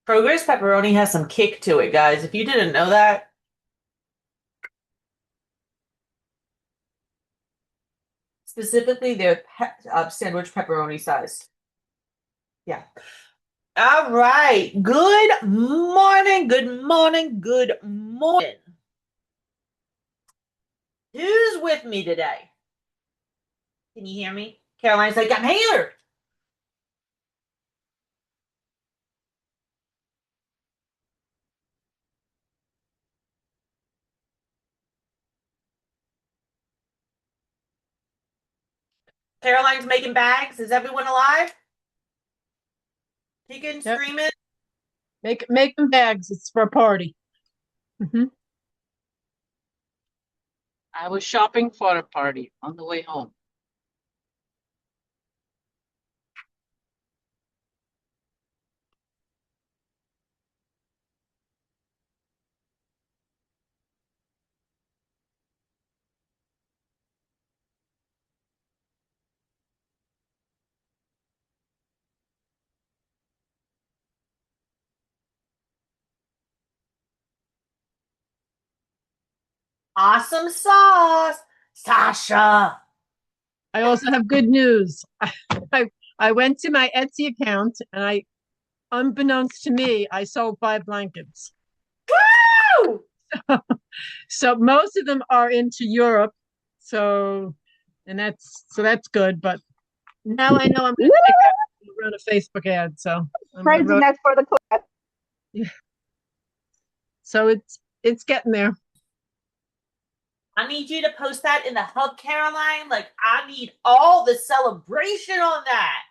Progress pepperoni has some kick to it, guys. If you didn't know that, specifically their sandwich pepperoni size. Yeah. All right. Good morning. Good morning. Good morning. Who's with me today? Can you hear me? Caroline's like, I'm here. Caroline's making bags. Is everyone alive? Kicking, Yep. screaming. Make them bags. It's for a party. I was shopping for a party on the way home. Awesome sauce. Sasha. I also have good news. I I went to my Etsy account and unbeknownst to me, I sold 5 blankets. Woo! So most of them are into Europe. So that's good. But now I know I'm going to take that run a Facebook ad. So I wrote, Craziness for the class. yeah. So it's getting there. I need you to post that in the hub, Caroline. Like, I need all the celebration on that.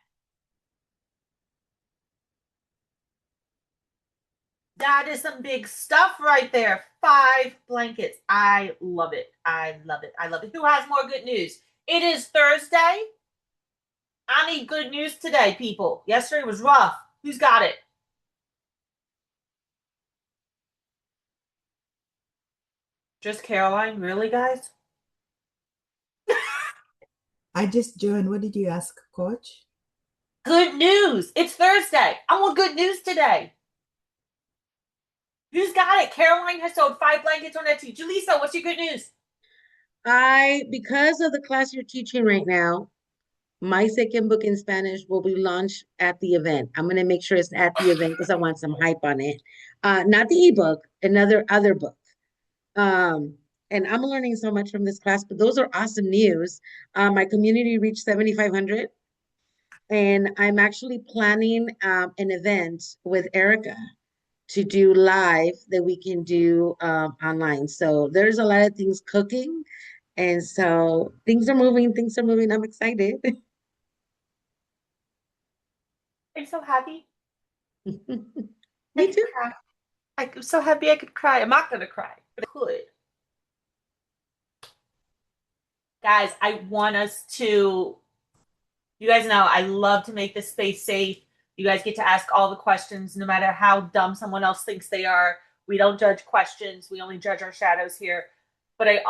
That is some big stuff right there. 5 blankets. I love it. I love it. I love it. Who has more good news? It is Thursday. I need good news today, people. Yesterday was rough. Who's got it? Just Caroline? Really, guys? I just joined. What did you ask, Coach? Good news. It's Thursday. I want good news today. Who's got it? Caroline has sold 5 blankets on Etsy. Julissa, what's your good news? Because of the class you're teaching right now, my second book in Spanish will be launched at the event. I'm going to make sure it's at the event because I want some hype on it. Not the ebook, another other book. Um, and I'm learning so much from this class, but those are awesome news. My community reached 7,500, and I'm actually planning an event with Erica to do live that we can do online. So there's a lot of things cooking. And so things are moving, things are moving. I'm excited. I'm so happy. I Me could too. cry. I'm so happy I could cry. I'm not gonna cry, but I could. Guys, I want us to, you guys know I love to make this space safe. You guys get to ask all the questions, no matter how dumb someone else thinks they are. We don't judge questions. We only judge our shadows here. But I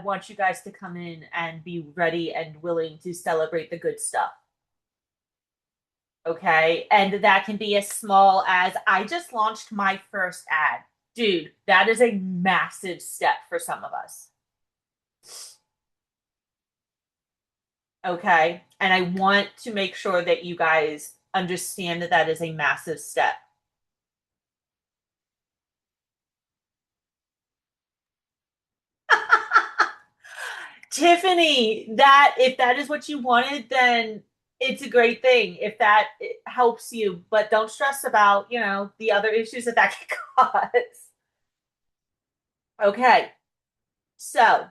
want you guys to come in and be ready and willing to celebrate the good stuff. Okay. And that can be as small as I just launched my first ad. Dude, that is a massive step for some of us. Okay. And I want to make sure that you guys understand that that is a massive step. Tiffany, that if that is what you wanted, then it's a great thing if that helps you, but don't stress about, the other issues that that can cause. Okay. So,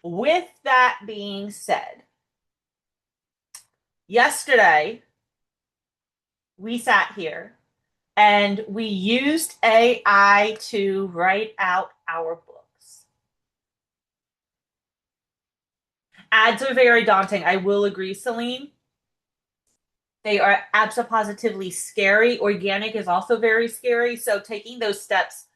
with that being said, yesterday we sat here and we used AI to write out our books. Ads are very daunting. I will agree, Celine. They are absolutely scary. Organic is also very scary. So taking those steps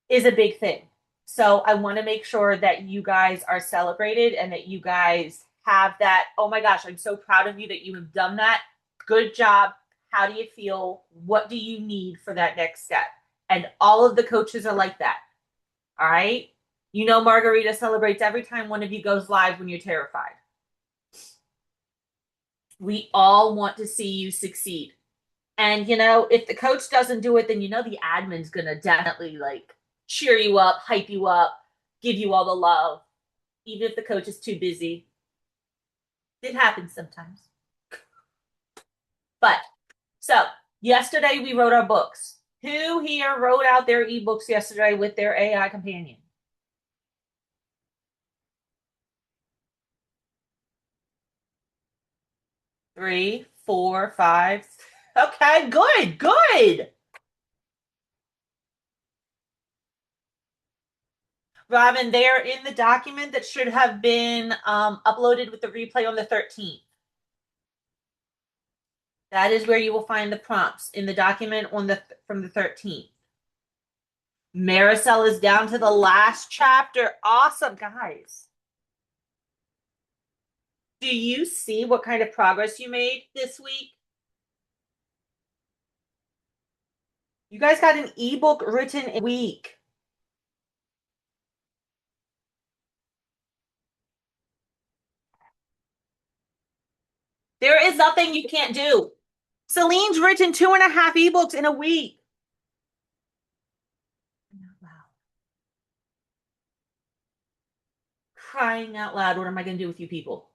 is a big thing. So I want to make sure that you guys are celebrated and that you guys have that. Oh my gosh, I'm so proud of you that you have done that. Good job. How do you feel? What do you need for that next step? And all of the coaches are like that. All right. You know, Margarita celebrates every time one of you goes live when you're terrified. We all want to see you succeed. And, you know, if the coach doesn't do it, then, you know, the admin's going to definitely like cheer you up, hype you up, give you all the love, even if the coach is too busy. It happens sometimes. But so yesterday we wrote our books. Who here wrote out their ebooks yesterday with their AI companion? Three, four, five. Okay, good, good. Robin, they're in the document that should have been uploaded with the replay on the 13th. That is where you will find the prompts in the document on the from the 13th. Maricel is down to the last chapter. Awesome, guys. Do you see what kind of progress you made this week? You guys got an ebook written in a week. There is nothing you can't do. Celine's written 2.5 ebooks in a week. Wow. Crying out loud. What am I going to do with you people?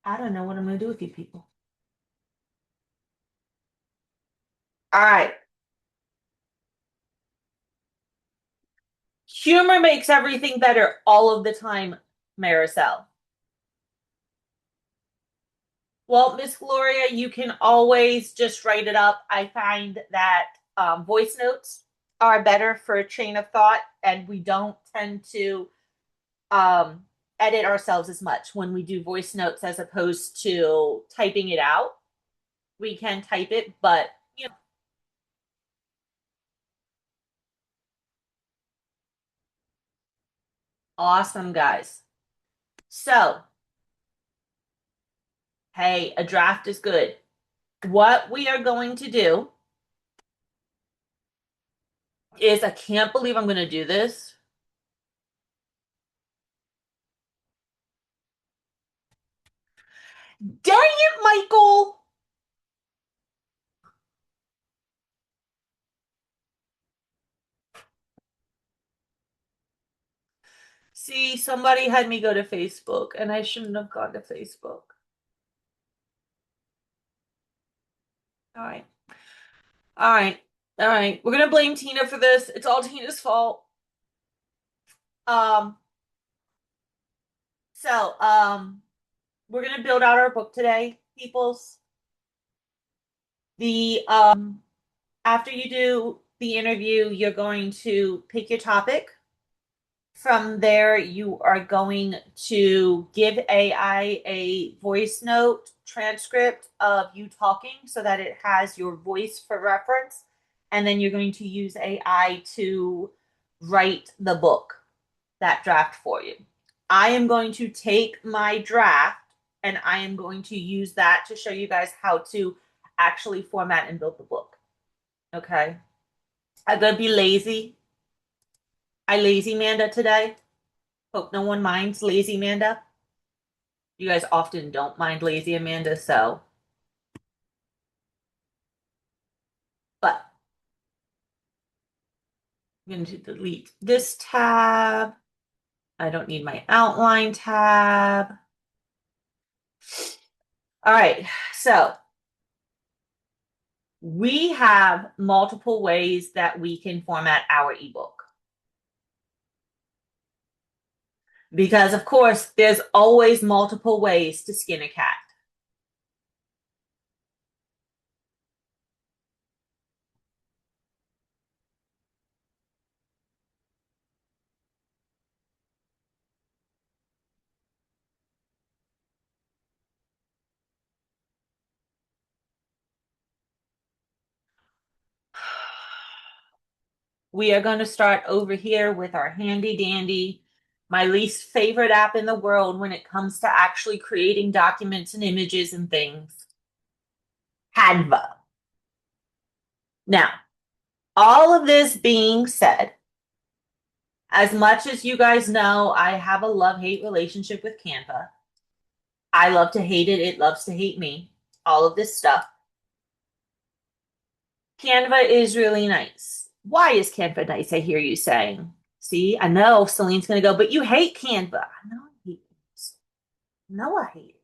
I don't know what I'm going to do with you people. All right. Humor makes everything better all of the time, Maricel. Well, Miss Gloria, you can always just write it up. I find that voice notes are better for a chain of thought, and we don't tend to edit ourselves as much when we do voice notes as opposed to typing it out. We can type it, but you know. Awesome, guys. So, hey, a draft is good. What we are going to do is, I can't believe I'm going to do this. Dang it, Michael! See, somebody had me go to Facebook, and I shouldn't have gone to Facebook. All right. All right. All right. We're going to blame Tina for this. It's all Tina's fault. Um, so, we're going to build out our book today, peoples. The after you do the interview, you're going to pick your topic. From there, you are going to give AI a voice note transcript of you talking so that it has your voice for reference. And then you're going to use AI to write the book, that draft for you. I am going to take my draft and I am going to use that to show you guys how to actually format and build the book. Okay. I'm going to be lazy. I lazy Manda today. Hope no one minds lazy Amanda. You guys often don't mind lazy Amanda, so. But I'm going to delete this tab. I don't need my outline tab. All right, so we have multiple ways that we can format our ebook. Because, of course, there's always multiple ways to skin a cat. We are going to start over here with our handy dandy My least favorite app in the world when it comes to actually creating documents and images and things. Canva. Now, all of this being said, as much as you guys know, I have a love-hate relationship with Canva. I love to hate it. It loves to hate me. All of this stuff. Canva is really nice. Why is Canva nice? I hear you saying. See, I know Celine's going to go, but you hate Canva. I know I hate it. No, I hate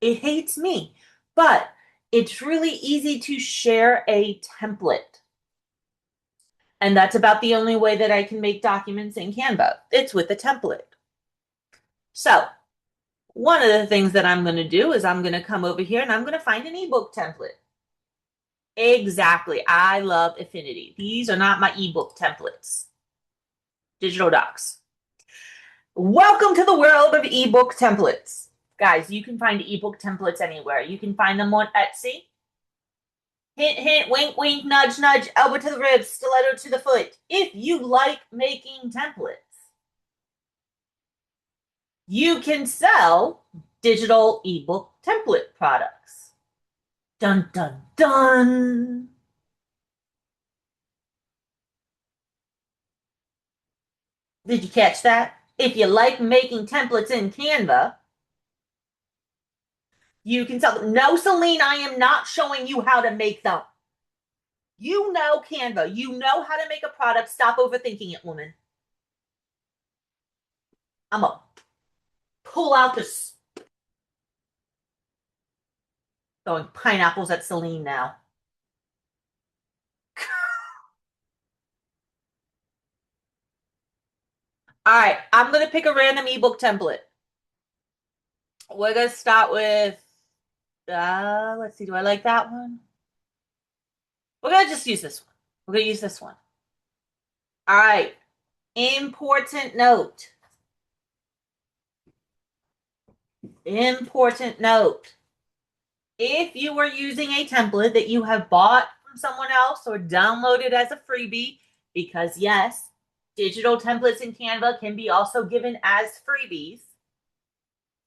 it. It hates me. But it's really easy to share a template. And that's about the only way that I can make documents in Canva. It's with a template. So one of the things that I'm going to do is I'm going to come over here and I'm going to find an ebook template. Exactly. I love Affinity. These are not my ebook templates. Digital docs. Welcome to the world of ebook templates. Guys, you can find ebook templates anywhere. You can find them on Etsy. Hint, hint, wink, wink, nudge, nudge, elbow to the ribs, stiletto to the foot. If you like making templates, you can sell digital ebook template products. Dun, dun, dun. Did you catch that? If you like making templates in Canva, you can sell them. No, Celine, I am not showing you how to make them. You know Canva. You know how to make a product. Stop overthinking it, woman. I'm going to pull out this. Throwing pineapples at Celine now. All right, I'm going to pick a random ebook template. We're going to start with, let's see, do I like that one? We're going to just use this one. We're going to use this one. All right, important note. Important note. If you are using a template that you have bought from someone else or downloaded as a freebie, because yes, digital templates in Canva can be also given as freebies,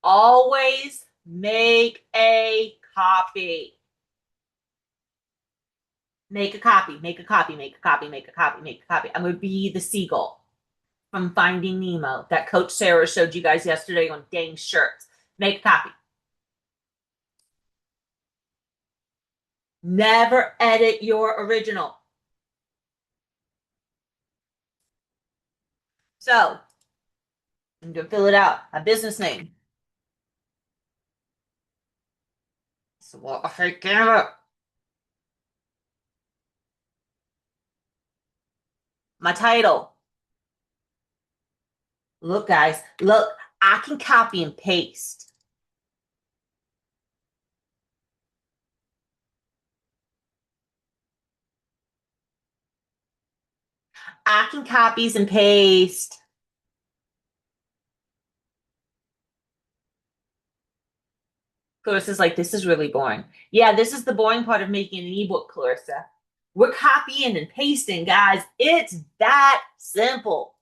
always make a copy. Make a copy, make a copy, make a copy, make a copy, make a copy. I'm going to be the seagull from Finding Nemo that Coach Sarah showed you guys yesterday on dang shirts. Make a copy. Never edit your original. So, I'm going to fill it out. A business name. So, well, I hate Canva. My title. Look, guys. Look, I can copy and paste. I can copies and paste. Clarissa's like, this is really boring. Yeah, this is the boring part of making an ebook, Clarissa. We're copying and pasting, guys. It's that simple.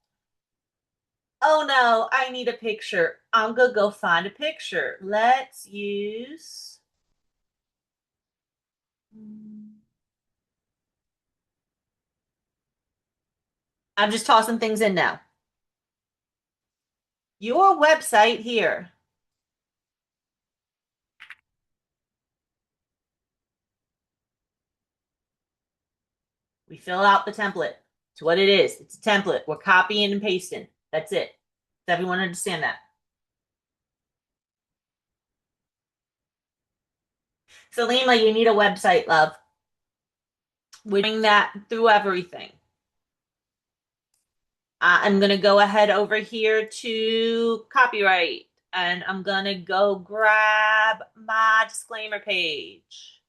Oh no, I need a picture. I'm gonna go find a picture. Let's use. I'm just tossing things in now. Your website here. We fill out the template. It's what it is. It's a template. We're copying and pasting. That's it. Does everyone understand that? Salima, you need a website, love. We're doing that through everything. I'm going to go ahead over here to copyright, and I'm going to go grab my disclaimer page.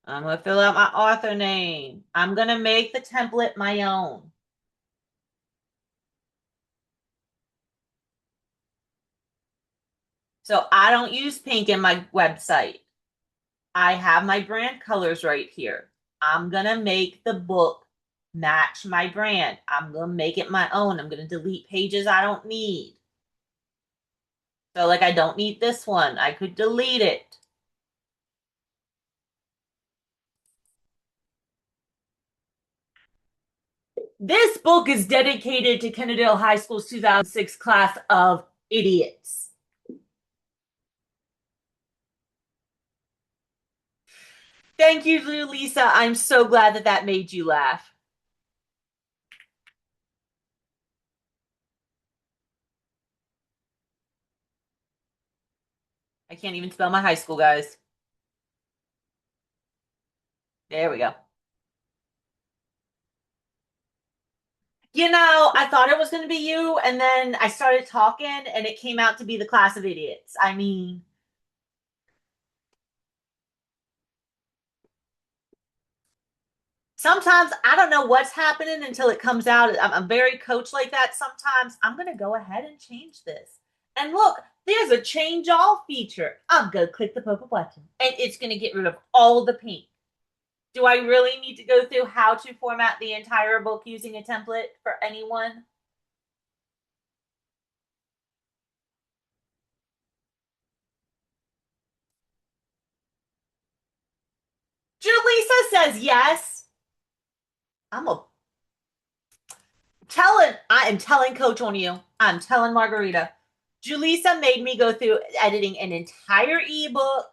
I'm going to fill out my author name. I'm going to make the template my own. So I don't use pink in my website. I have my brand colors right here. I'm going to make the book match my brand. I'm going to make it my own. I'm going to delete pages I don't need. So like I don't need this one. I could delete it. This book is dedicated to Kennedale High School's 2006 class of idiots. Thank you, Lisa. I'm so glad that that made you laugh. I can't even spell my high school, guys. There we go. You know, I thought it was going to be you, and then I started talking, and it came out to be the class of idiots. I mean, sometimes I don't know what's happening until it comes out. I'm very coach like that. Sometimes I'm going to go ahead and change this. And look, there's a change all feature. I'm going to click the purple button, and it's going to get rid of all the pink. Do I really need to go through how to format the entire book using a template for anyone? Julissa says yes. I am telling Coach on you. I'm telling Margarita. Julissa made me go through editing an entire ebook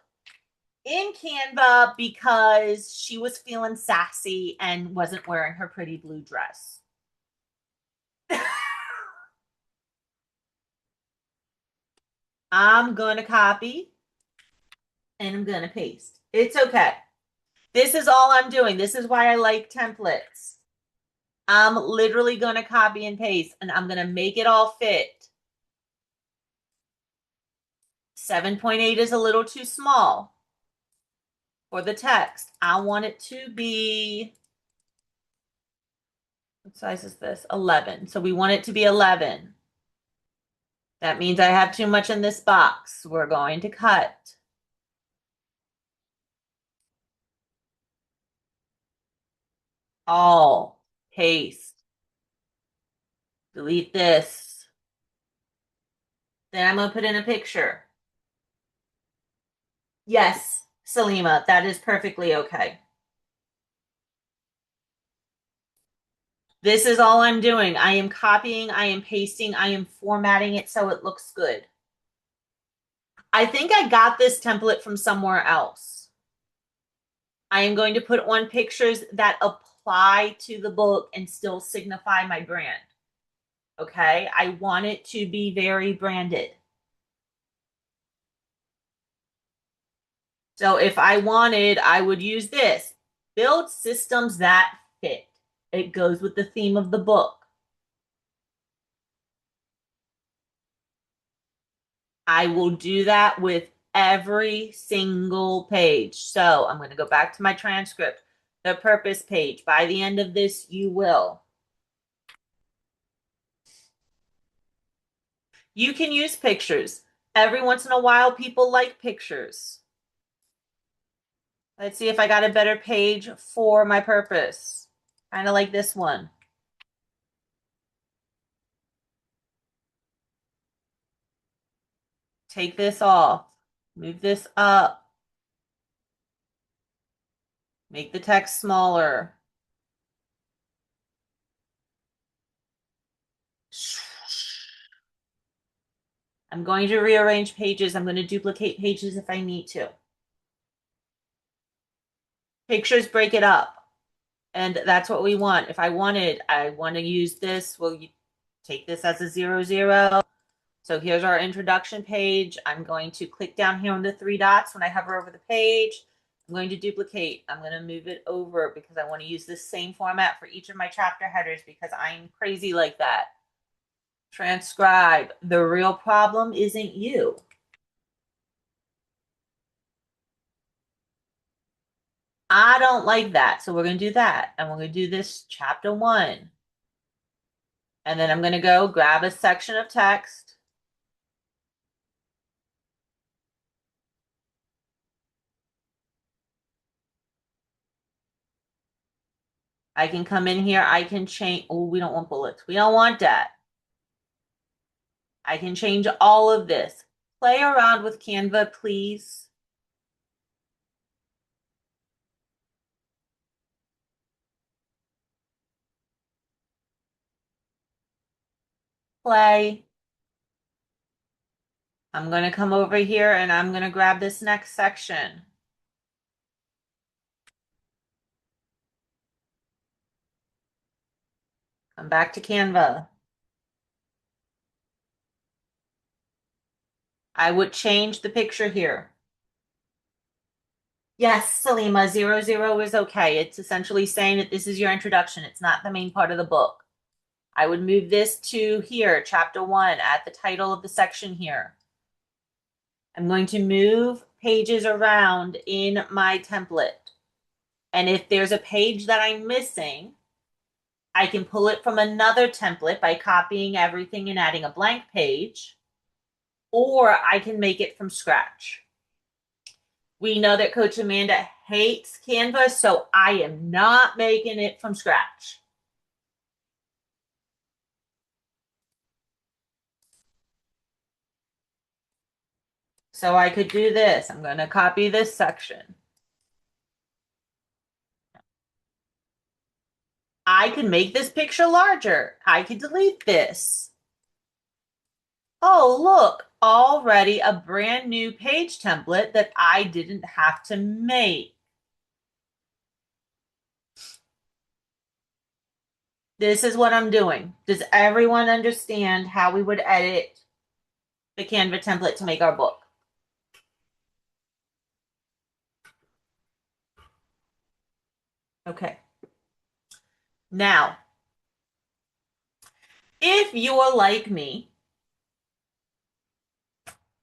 in Canva because she was feeling sassy and wasn't wearing her pretty blue dress. I'm going to copy and I'm going to paste. It's okay. This is all I'm doing. This is why I like templates. I'm literally going to copy and paste, and I'm going to make it all fit. 7.8 is a little too small for the text. I want it to be, what size is this? 11. So we want it to be 11. That means I have too much in this box. We're going to cut. All, paste. Delete this. Then I'm going to put in a picture. Yes, Salima, that is perfectly okay. This is all I'm doing. I am copying, I am pasting, I am formatting it so it looks good. I think I got this template from somewhere else. I am going to put on pictures that apply to the book and still signify my brand. Okay, I want it to be very branded. So if I wanted, I would use this. Build systems that fit. It goes with the theme of the book. I will do that with every single page. So I'm going to go back to my transcript, the purpose page. By the end of this, you will. You can use pictures. Every once in a while, people like pictures. Let's see if I got a better page for my purpose. Kind of like this one. Take this off. Move this up. Make the text smaller. I'm going to rearrange pages. I'm going to duplicate pages if I need to. Pictures break it up. And that's what we want. If I want to use this, well, you take this as a 0, 0. So here's our introduction page. I'm going to click down here on the 3 dots when I hover over the page. I'm going to duplicate. I'm going to move it over because I want to use this same format for each of my chapter headers because I'm crazy like that. Transcribe. The real problem isn't you. I don't like that. So we're going to do that. And we're going to do this chapter 1. And then I'm going to go grab a section of text. I can come in here. I can change. Oh, we don't want bullets. We don't want that. I can change all of this. Play around with Canva, please. Play. I'm going to come over here and I'm going to grab this next section. Come back to Canva. I would change the picture here. Yes, Salima, 00 is okay. It's essentially saying that this is your introduction. It's not the main part of the book. I would move this to here, chapter 1, at the title of the section here. I'm going to move pages around in my template. And if there's a page that I'm missing, I can pull it from another template by copying everything and adding a blank page, or I can make it from scratch. We know that Coach Amanda hates Canva, so I am not making it from scratch. So I could do this. I'm going to copy this section. I can make this picture larger. I could delete this. Oh, look, already a brand new page template that I didn't have to make. This is what I'm doing. Does everyone understand how we would edit the Canva template to make our book? Okay. Now, if you're like me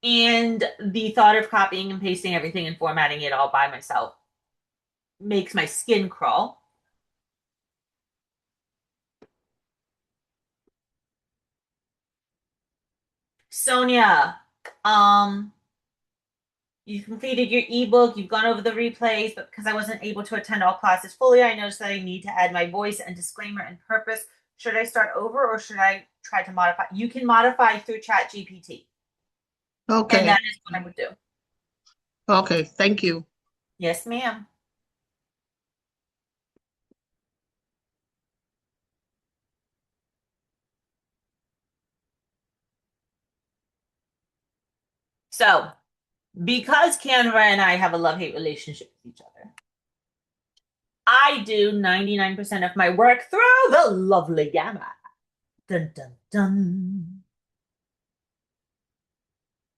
and the thought of copying and pasting everything and formatting it all by myself makes my skin crawl, Sonia, you completed your ebook, you've gone over the replays, but because I wasn't able to attend all classes fully, I noticed that I need to add my voice and disclaimer and purpose. Should I start over or should I try to modify? You can modify through ChatGPT. Okay. And that is what I would do. Okay. Thank you. Yes, ma'am. So, because Canva and I have a love-hate relationship with each other, I do 99% of my work through the lovely Gamma. Dun, dun, dun.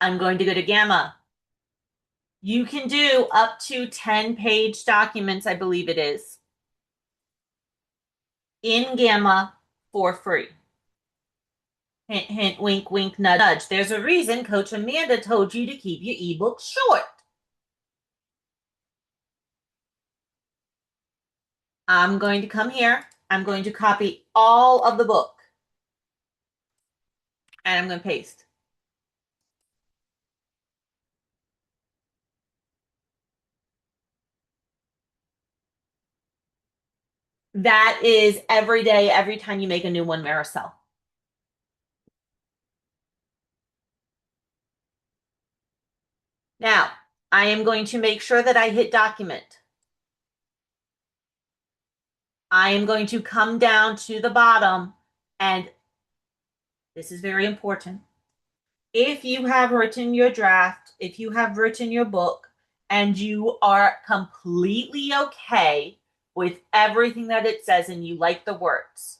I'm going to go to Gamma. You can do up to 10-page documents, I believe it is, in Gamma for free. Hint, hint, wink, wink, nudge, nudge. There's a reason Coach Amanda told you to keep your ebooks short. I'm going to come here. I'm going to copy all of the book. And I'm going to paste. That is every day, every time you make a new one, Maricel. Now, I am going to make sure that I hit document. I am going to come down to the bottom, and this is very important. If you have written your draft, if you have written your book, and you are completely okay with everything that it says and you like the words,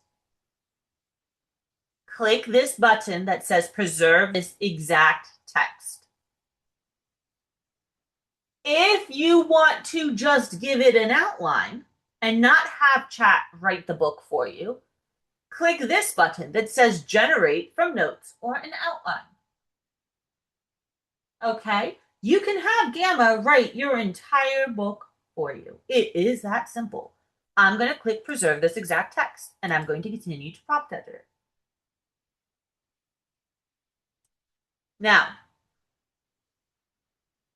click this button that says preserve this exact text. If you want to just give it an outline and not have chat write the book for you, click this button that says generate from notes or an outline. Okay, you can have Gamma write your entire book for you. It is that simple. I'm going to click preserve this exact text and I'm going to continue to prompt edit it. Now,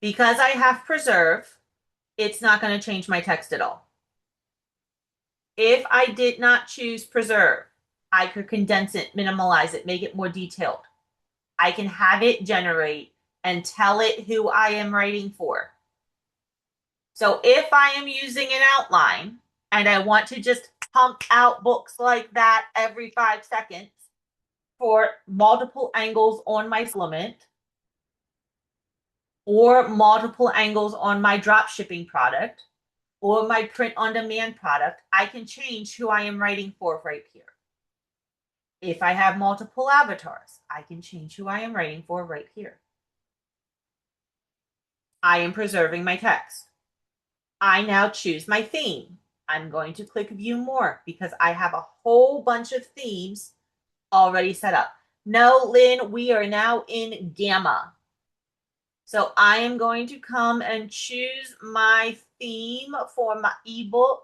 because I have preserve, it's not going to change my text at all. If I did not choose preserve, I could condense it, minimalize it, make it more detailed. I can have it generate and tell it who I am writing for. So if I am using an outline and I want to just pump out books like that every 5 seconds for multiple angles on my supplement or multiple angles on my drop shipping product or my print on demand product, I can change who I am writing for right here. If I have multiple avatars, I can change who I am writing for right here. I am preserving my text. I now choose my theme. I'm going to click view more because I have a whole bunch of themes already set up. No, Lynn, we are now in Gamma. So I am going to come and choose my theme for my ebook.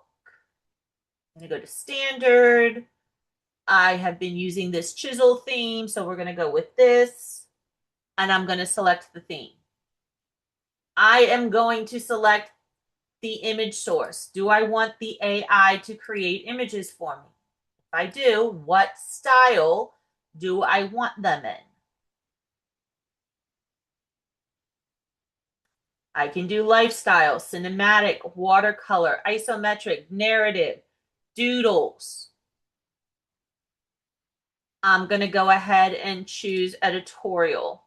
I'm going to go to standard. I have been using this chisel theme, so we're going to go with this. And I'm going to select the theme. I am going to select the image source. Do I want the AI to create images for me? If I do, what style do I want them in? I can do lifestyle, cinematic, watercolor, isometric, narrative, doodles. I'm going to go ahead and choose editorial.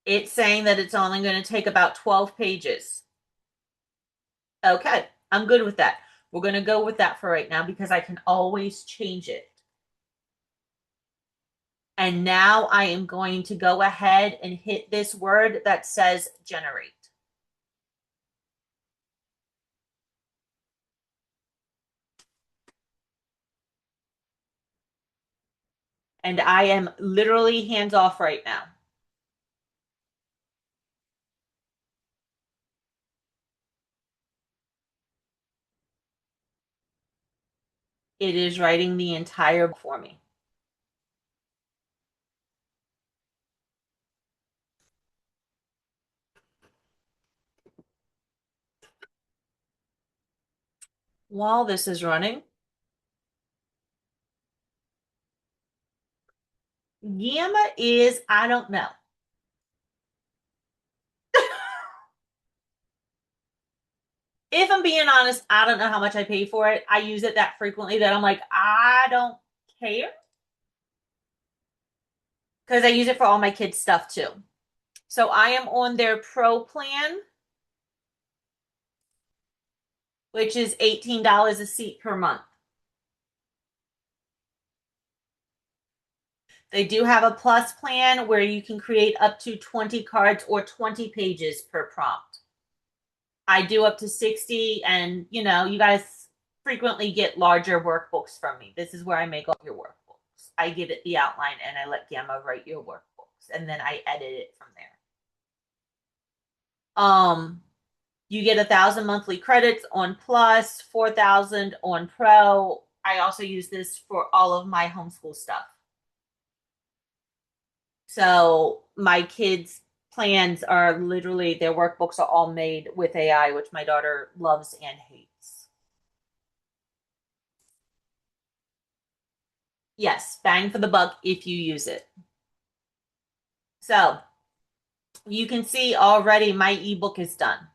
It's saying that it's only going to take about 12 pages. Okay, I'm good with that. We're going to go with that for right now because I can always change it. And now I am going to go ahead and hit this word that says generate. And I am literally hands off right now. It is writing the entire book for me. While this is running, Gamma is, I don't know. If I'm being honest, I don't know how much I pay for it. I use it that frequently that I'm like, I don't care. Because I use it for all my kids' stuff too. So I am on their pro plan, which is $18 a seat per month. They do have a plus plan where you can create up to 20 cards or 20 pages per prompt. I do up to 60, and you know, you guys frequently get larger workbooks from me. This is where I make all your workbooks. I give it the outline and I let Gamma write your workbooks, and then I edit it from there. You get 1,000 monthly credits on Plus, 4,000 on Pro. I also use this for all of my homeschool stuff. So my kids' plans are literally, their workbooks are all made with AI, which my daughter loves and hates. Yes, bang for the buck if you use it. So you can see already my ebook is done.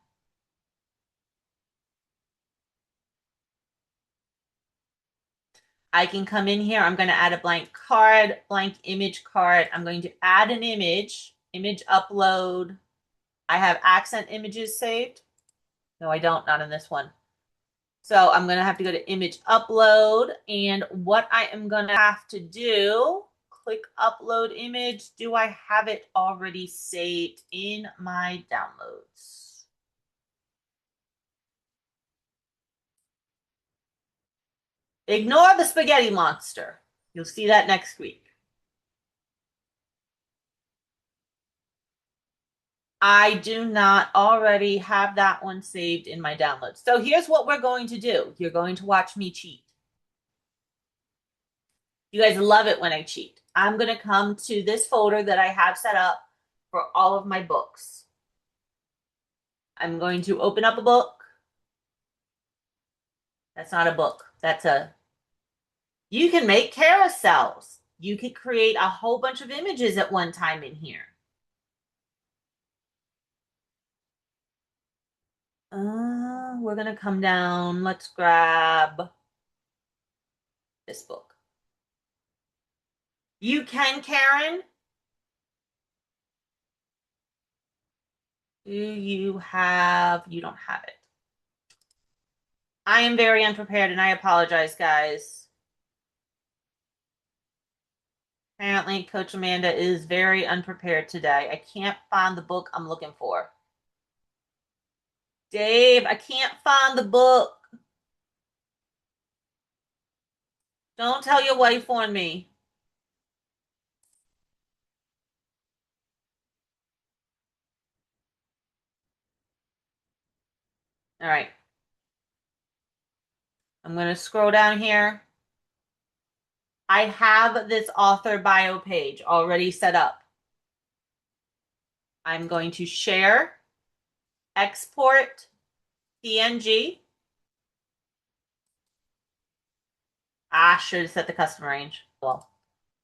I can come in here. I'm going to add a blank card, blank image card. I'm going to add an image upload. I have accent images saved. No, I don't, not in this one. So I'm going to have to go to image upload. And what I am going to have to do, click upload image. Do I have it already saved in my downloads? Ignore the spaghetti monster. You'll see that next week. I do not already have that one saved in my downloads. So here's what we're going to do. You're going to watch me cheat. You guys love it when I cheat. I'm going to come to this folder that I have set up for all of my books. I'm going to open up a book. That's not a book. You can make carousels. You could create a whole bunch of images at one time in here. We're going to come down. Let's grab this book. You can, Karen. You don't have it. I am very unprepared and I apologize, guys. Apparently, Coach Amanda is very unprepared today. I can't find the book I'm looking for. Dave, I can't find the book. Don't tell your wife on me. All right. I'm going to scroll down here. I have this author bio page already set up. I'm going to share, export, PNG. I should have set the custom range. Well,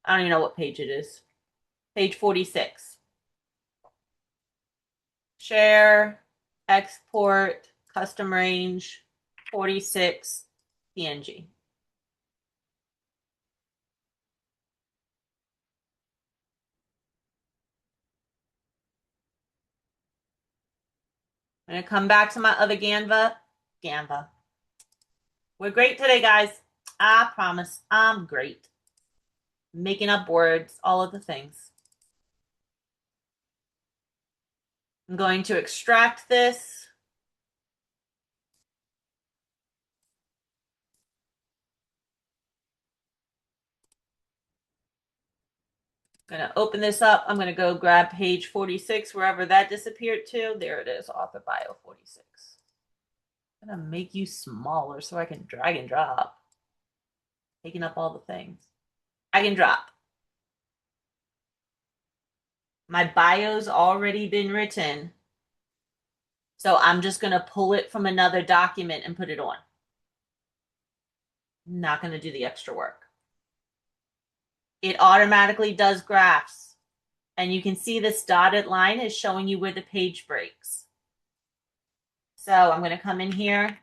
I don't even know what page it is. Page 46. Share, export, custom range, 46, PNG. I'm going to come back to my other Canva. We're great today, guys. I promise I'm great. Making up words, all of the things. I'm going to extract this. I'm going to open this up. I'm going to go grab page 46, wherever that disappeared to. There it is, author bio 46. I'm going to make you smaller so I can drag and drop. Taking up all the things. I can drop. My bio's already been written. So I'm just going to pull it from another document and put it on. Not going to do the extra work. It automatically does graphs. And you can see this dotted line is showing you where the page breaks. So I'm going to come in here,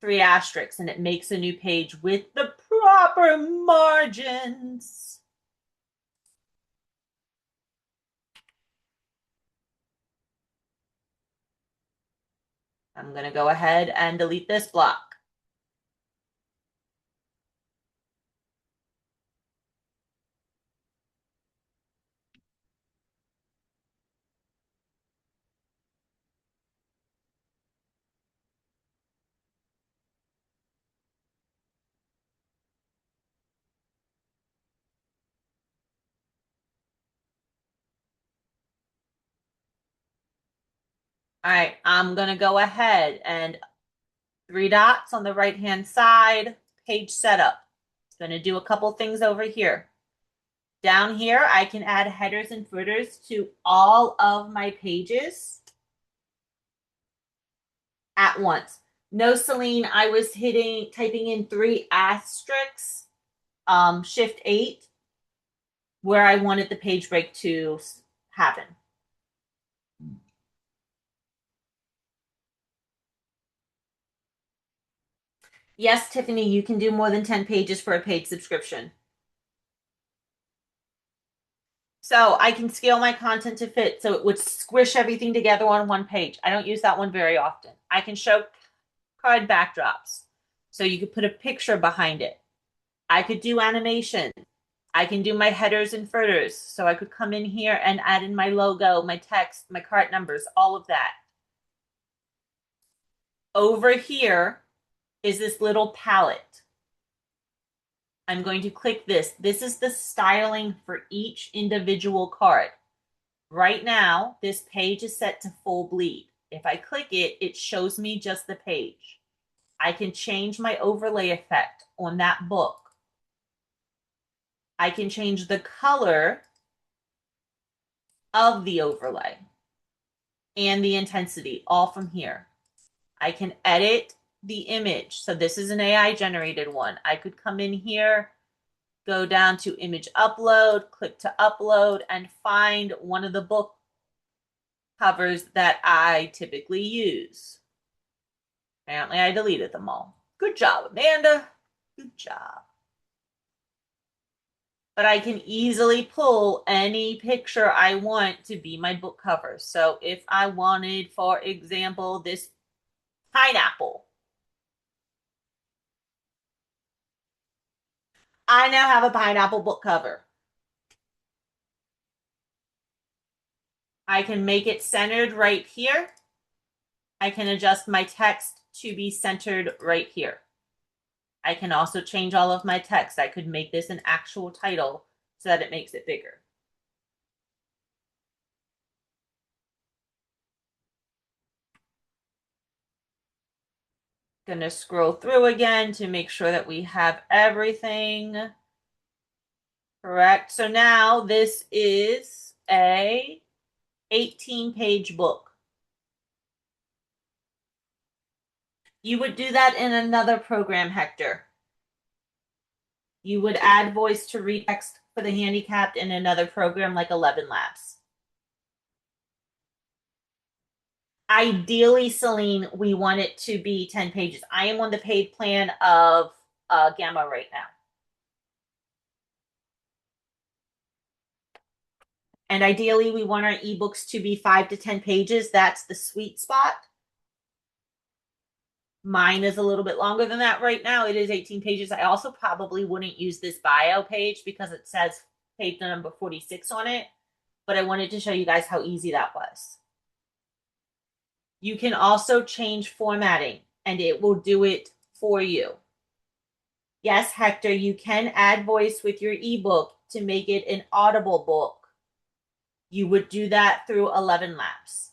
3 asterisks, and it makes a new page with the proper margins. I'm going to go ahead and delete this block. All right, I'm going to go ahead and 3 dots on the right-hand side, page setup. It's going to do a couple things over here. Down here, I can add headers and footers to all of my pages at once. No, Celine, I was typing in 3 asterisks, shift 8, where I wanted the page break to happen. Yes, Tiffany, you can do more than 10 pages for a paid subscription. So I can scale my content to fit so it would squish everything together on one page. I don't use that one very often. I can show card backdrops. So you could put a picture behind it. I could do animation. I can do my headers and footers. So I could come in here and add in my logo, my text, my cart numbers, all of that. Over here is this little palette. I'm going to click this. This is the styling for each individual card. Right now, this page is set to full bleed. If I click it, it shows me just the page. I can change my overlay effect on that book. I can change the color of the overlay. and the intensity all from here. I can edit the image. So this is an AI generated one. I could come in here, go down to image upload, click to upload, and find one of the book covers that I typically use. Apparently I deleted them all. Good job, Amanda. Good job. But I can easily pull any picture I want to be my book cover. So if I wanted, for example, this pineapple, I now have a pineapple book cover. I can make it centered right here. I can adjust my text to be centered right here. I can also change all of my text. I could make this an actual title so that it makes it bigger. Gonna scroll through again to make sure that we have everything correct. So now this is a 18-page book. You would do that in another program, Hector. You would add voice to read text for the handicapped in another program like 11 Labs. Ideally, Celine, we want it to be 10 pages. I am on the paid plan of Gamma right now. And ideally, we want our ebooks to be 5 to 10 pages. That's the sweet spot. Mine is a little bit longer than that right now. It is 18 pages. I also probably wouldn't use this bio page because it says page number 46 on it. But I wanted to show you guys how easy that was. You can also change formatting and it will do it for you. Yes, Hector, you can add voice with your ebook to make it an audible book. You would do that through 11 Labs.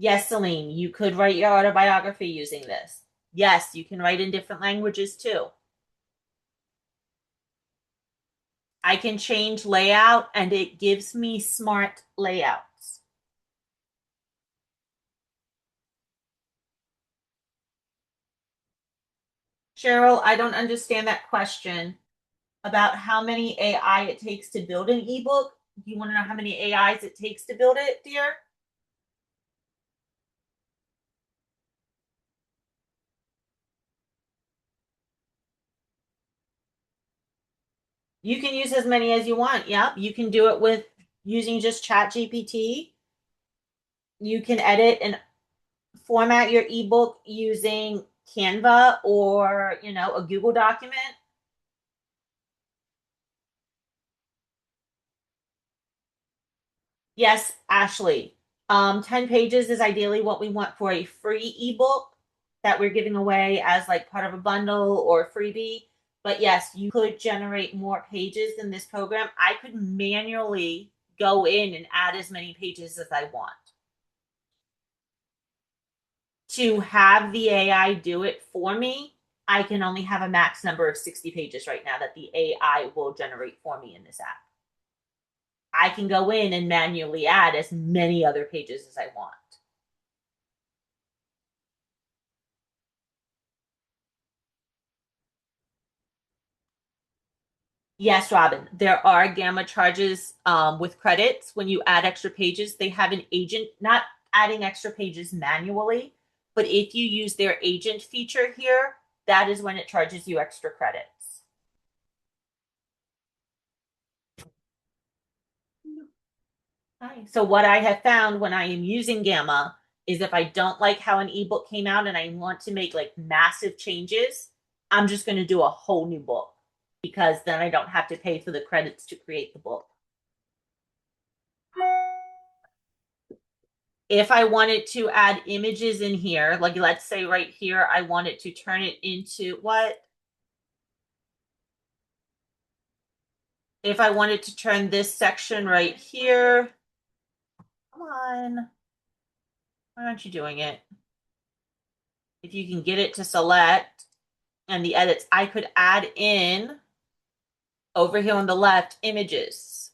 Yes, Celine, you could write your autobiography using this. Yes, you can write in different languages too. I can change layout and it gives me smart layouts. Cheryl, I don't understand that question about how many AI it takes to build an ebook. Do you want to know how many AIs it takes to build it, dear? You can use as many as you want. Yep. You can do it with using just Chat GPT. You can edit and format your ebook using Canva or, a Google document. Yes, Ashley. 10 pages is ideally what we want for a free ebook that we're giving away as like part of a bundle or freebie. But yes, you could generate more pages in this program. I could manually go in and add as many pages as I want. To have the AI do it for me, I can only have a max number of 60 pages right now that the AI will generate for me in this app. I can go in and manually add as many other pages as I want. Yes, Robin, there are Gamma charges with credits. When you add extra pages, they have an agent, not adding extra pages manually, but if you use their agent feature here, that is when it charges you extra credits. Hi. So what I have found when I am using Gamma is if I don't like how an ebook came out and I want to make like massive changes, I'm just going to do a whole new book because then I don't have to pay for the credits to create the book. If I wanted to add images in here, like let's say right here, I wanted to turn it into what? If I wanted to turn this section right here, come on, why aren't you doing it? If you can get it to select and the edits, I could add in over here on the left images.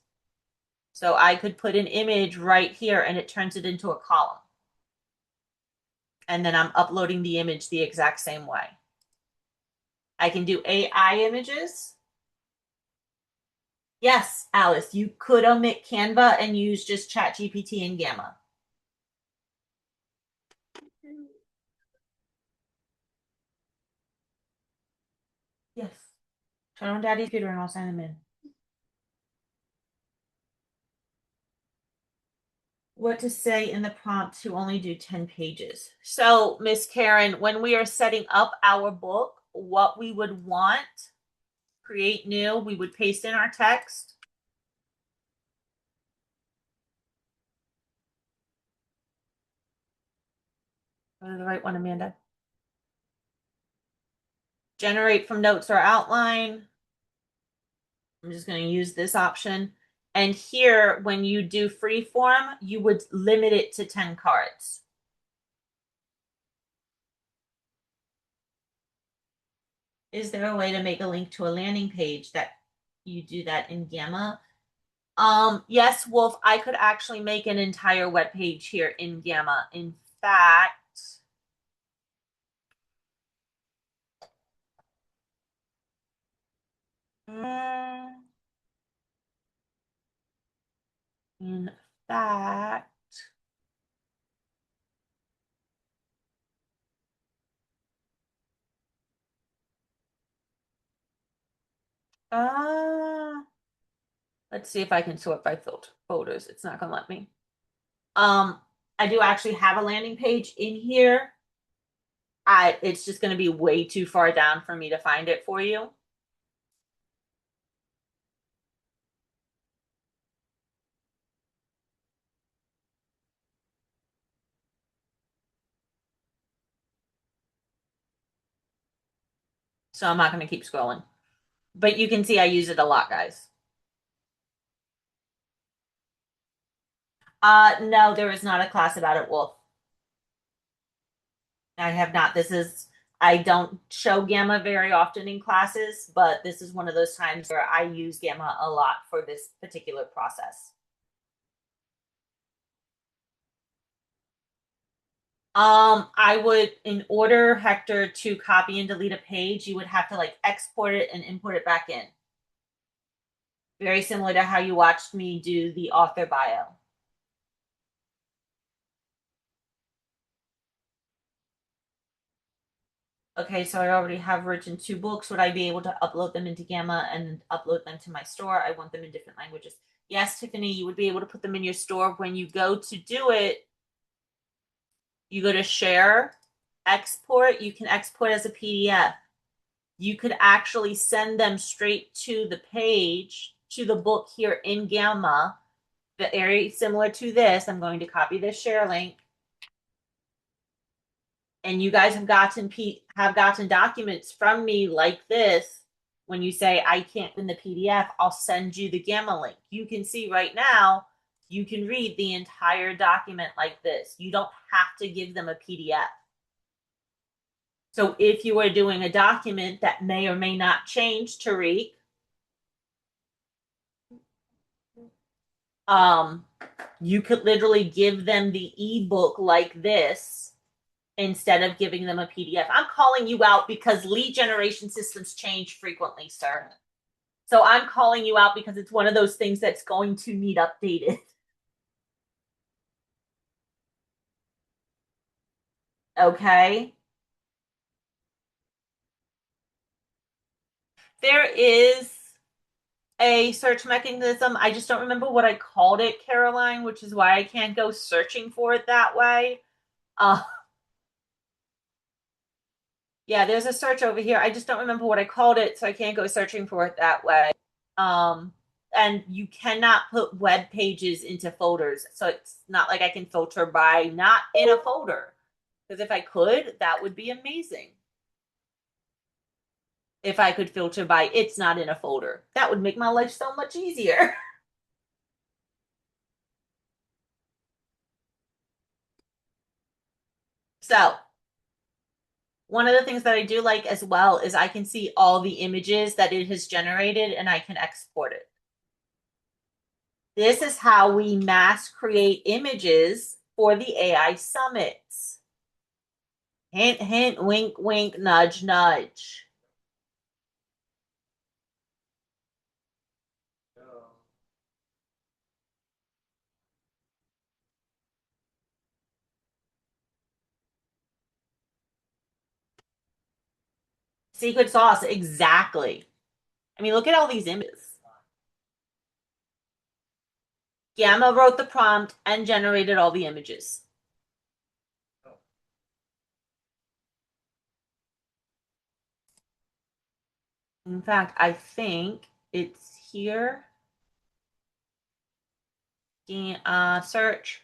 So I could put an image right here and it turns it into a column. And then I'm uploading the image the exact same way. I can do AI images. Yes, Alice, you could omit Canva and use just ChatGPT and Gamma. Yes. Turn on Daddy's computer and I'll sign them in. What to say in the prompt to only do 10 pages. So, Miss Karen, when we are setting up our book, what we would want, create new, we would paste in our text. Go to the right one, Amanda. Generate from notes or outline. I'm just going to use this option. And here, when you do free form, you would limit it to 10 cards. Is there a way to make a link to a landing page that you do that in Gamma? Yes, Wolf, I could actually make an entire web page here in Gamma. In fact, in fact, let's see if I can sort by photos. It's not gonna let me. I do actually have a landing page in here. It's just gonna be way too far down for me to find it for you. So I'm not gonna keep scrolling. But you can see I use it a lot, guys. No, there is not a class about it, Wolf. I have not. I don't show Gamma very often in classes, but this is one of those times where I use Gamma a lot for this particular process. I would, in order, Hector, to copy and delete a page, you would have to like export it and import it back in. Very similar to how you watched me do the author bio. Okay, so I already have written 2 books. Would I be able to upload them into Gamma and upload them to my store? I want them in different languages. Yes, Tiffany, you would be able to put them in your store. When you go to do it, you go to share, export. You can export as a PDF. You could actually send them straight to the page, to the book here in Gamma. Very similar to this. I'm going to copy this share link. And you guys have gotten documents from me like this. When you say I can't in the PDF, I'll send you the Gamma link. You can see right now, you can read the entire document like this. You don't have to give them a PDF. So if you are doing a document that may or may not change, Tariq, you could literally give them the ebook like this instead of giving them a PDF. I'm calling you out because lead generation systems change frequently, sir. So I'm calling you out because it's one of those things that's going to need updated. Okay. There is a search mechanism. I just don't remember what I called it, Caroline, which is why I can't go searching for it that way. Yeah, there's a search over here. I just don't remember what I called it, so I can't go searching for it that way. And you cannot put web pages into folders. So it's not like I can filter by not in a folder. Because if I could, that would be amazing. If I could filter by it's not in a folder, that would make my life so much easier. So one of the things that I do like as well is I can see all the images that it has generated and I can export it. This is how we mass create images for the AI summits. Hint, hint, wink, wink, nudge, nudge. Secret sauce, exactly. I mean, look at all these images. Gamma wrote the prompt and generated all the images. In fact, I think it's here. Search.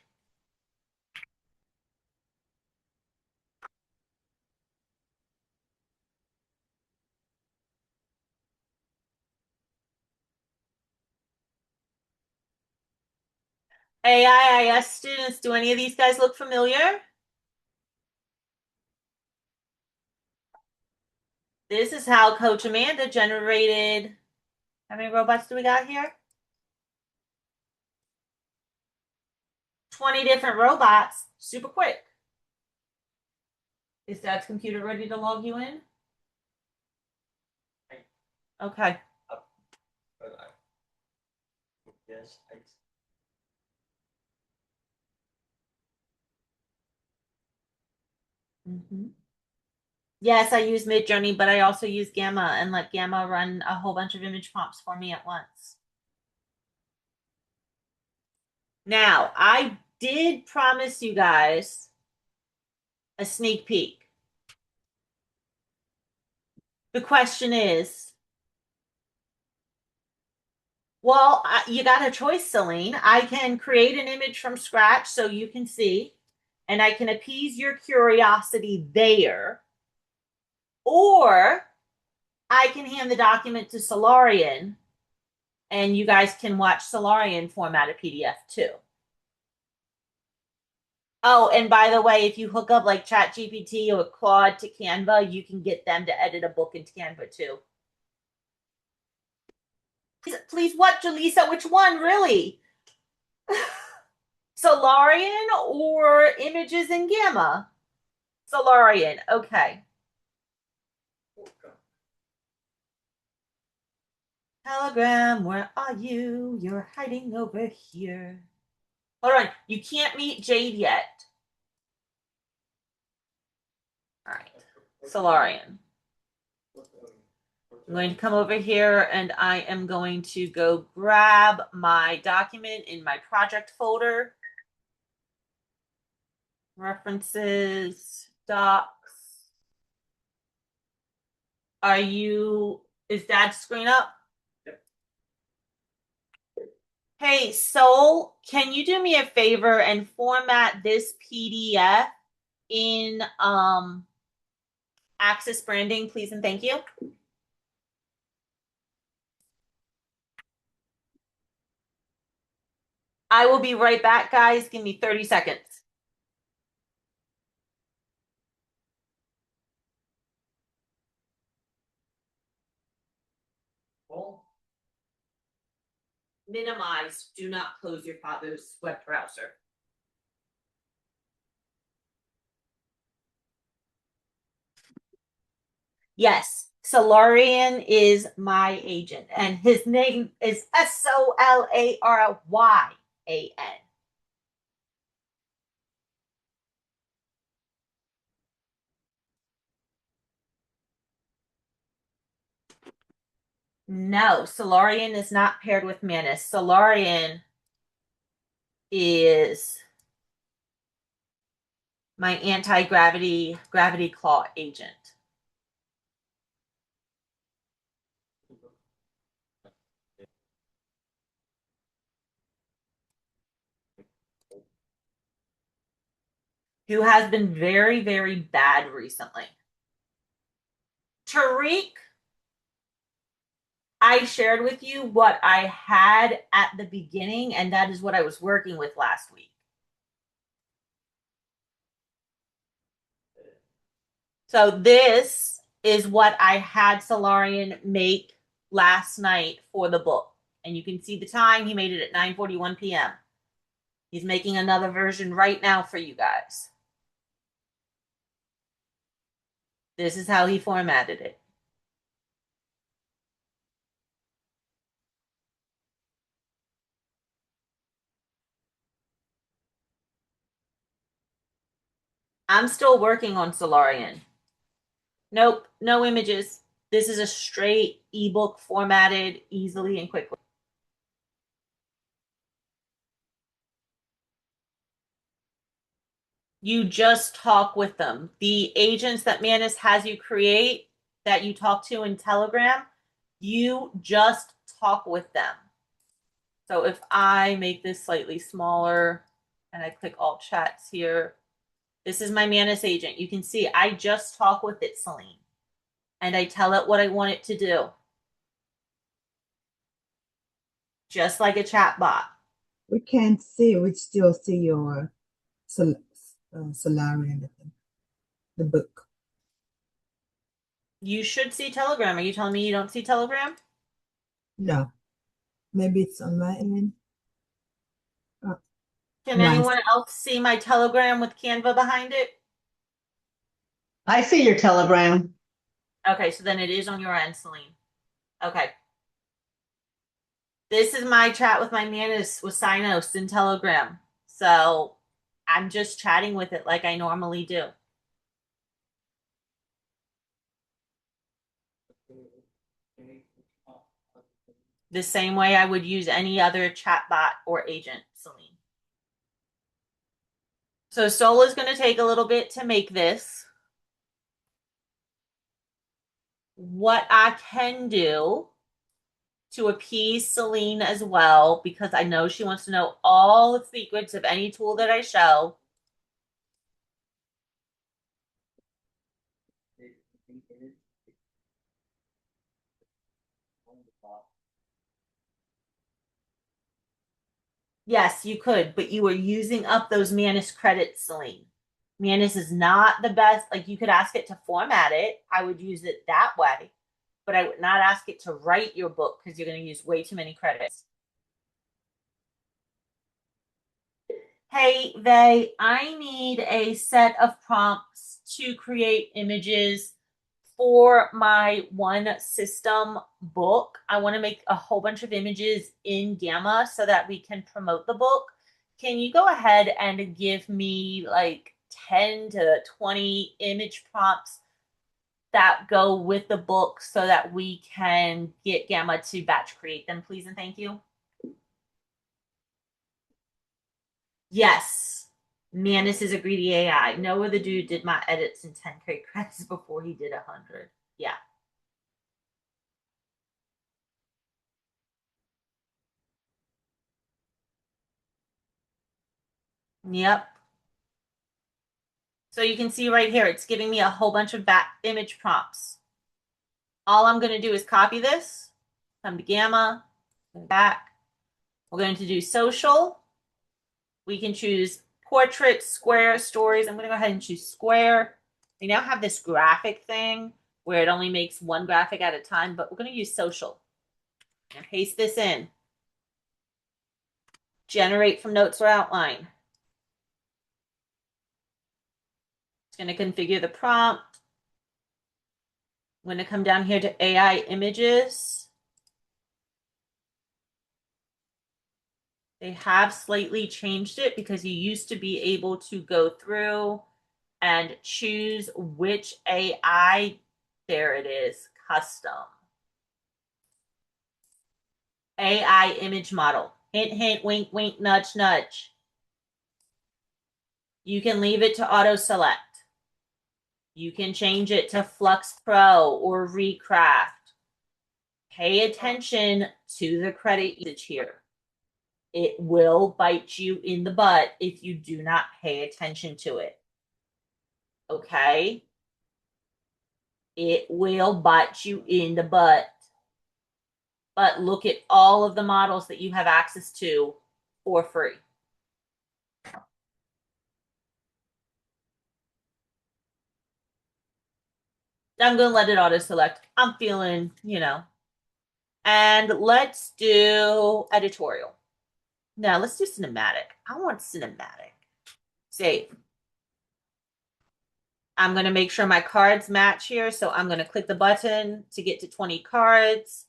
AIIS students, do any of these guys look familiar? This is how Coach Amanda generated. How many robots do we got here? 20 different robots, super quick. Is Dad's computer ready to log you in? Okay. Mm-hmm. Yes, I use Midjourney, but I also use Gamma and let Gamma run a whole bunch of image prompts for me at once. Now, I did promise you guys a sneak peek. The question is, well, you got a choice, Celine. I can create an image from scratch so you can see, and I can appease your curiosity there. Or I can hand the document to Solarian, and you guys can watch Solarian format a PDF too. Oh, and by the way, if you hook up like ChatGPT or Claude to Canva, you can get them to edit a book into Canva too. Please what, Jaleesa? Which one, really? Solarian or Images in Gamma? Solarian, okay. Telegram, where are you? You're hiding over here. Hold on, you can't meet Jade yet. All right, Solarian. I'm going to come over here and I am going to go grab my document in my project folder. References, docs. Is Dad's screen up? Yep. Hey, Soul, can you do me a favor and format this PDF in Access Branding, please and thank you? I will be right back, guys. Give me 30 seconds. Minimize. Do not close your father's web browser. Yes, Solarian is my agent, and his name is Solaryan. No, Solarian is not paired with Manus. Solarian is my anti-gravity claw agent. Who has been very, very bad recently. Tariq, I shared with you what I had at the beginning, and that is what I was working with last week. So this is what I had Solarian make last night for the book. And you can see the time. He made it at 9:41 p.m. He's making another version right now for you guys. This is how he formatted it. I'm still working on Solarian. Nope, no images. This is a straight ebook formatted easily and quickly. You just talk with them. The agents that Manus has you create that you talk to in Telegram, you just talk with them. So if I make this slightly smaller and I click all chats here, this is my Manus agent. You can see I just talk with it, Celine, and I tell it what I want it to do. Just like a chat bot. We can't see, we still see your Solarian, the book. You should see Telegram. Are you telling me you don't see Telegram? No, maybe it's on my end. Can Nice. anyone else see my Telegram with Canva behind it? I see your Telegram. Okay, so then it is on your end, Celine. Okay. This is my chat with my Manus with Sinos in Telegram. So I'm just chatting with it like I normally do. The same way I would use any other chatbot or agent, Celine. So Soul is going to take a little bit to make this. What I can do to appease Celine as well, because I know she wants to know all the secrets of any tool that I show. Yes, you could, but you were using up those Manus credits, Celine. Manus is not the best. Like, you could ask it to format it. I would use it that way, but I would not ask it to write your book because you're going to use way too many credits. Hey, Vay, I need a set of prompts to create images for my one system book. I want to make a whole bunch of images in Gamma so that we can promote the book. Can you go ahead and give me like 10 to 20 image prompts that go with the book so that we can get Gamma to batch create them, please and thank you? Yes. Manus is a greedy AI. Noah the dude did my edits in 10K credits before he did 100. Yeah. Yep. So you can see right here, it's giving me a whole bunch of back image prompts. All I'm going to do is copy this, come to Gamma, go back. We're going to do social. We can choose portrait, square, stories. I'm going to go ahead and choose square. We now have this graphic thing where it only makes one graphic at a time, but we're going to use social. And paste this in. Generate from notes or outline. It's going to configure the prompt. I'm going to come down here to AI images. They have slightly changed it because you used to be able to go through and choose which AI. There it is, custom. AI image model. Hint, hint, wink, wink, nudge, nudge. You can leave it to auto select. You can change it to Flux Pro or Recraft. Pay attention to the credit usage here. It will bite you in the butt if you do not pay attention to it. Okay? It will bite you in the butt. But look at all of the models that you have access to for free. I'm going to let it auto select. I'm feeling, And let's do editorial. No, let's do cinematic. I want cinematic. Save. I'm going to make sure my cards match here. So I'm going to click the button to get to 20 cards.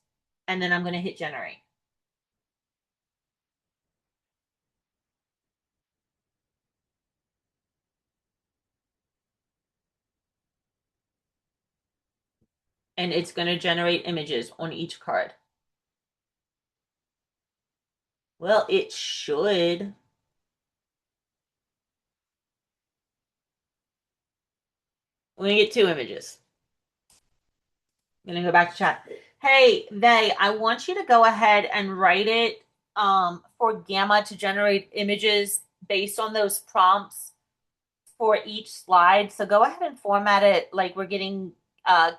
And then I'm going to hit generate. And it's going to generate images on each card. Well, it should. We're going to get 2 images. I'm going to go back to chat. Hey, I want you to go ahead and write it for Gamma to generate images based on those prompts for each slide. So go ahead and format it like we're getting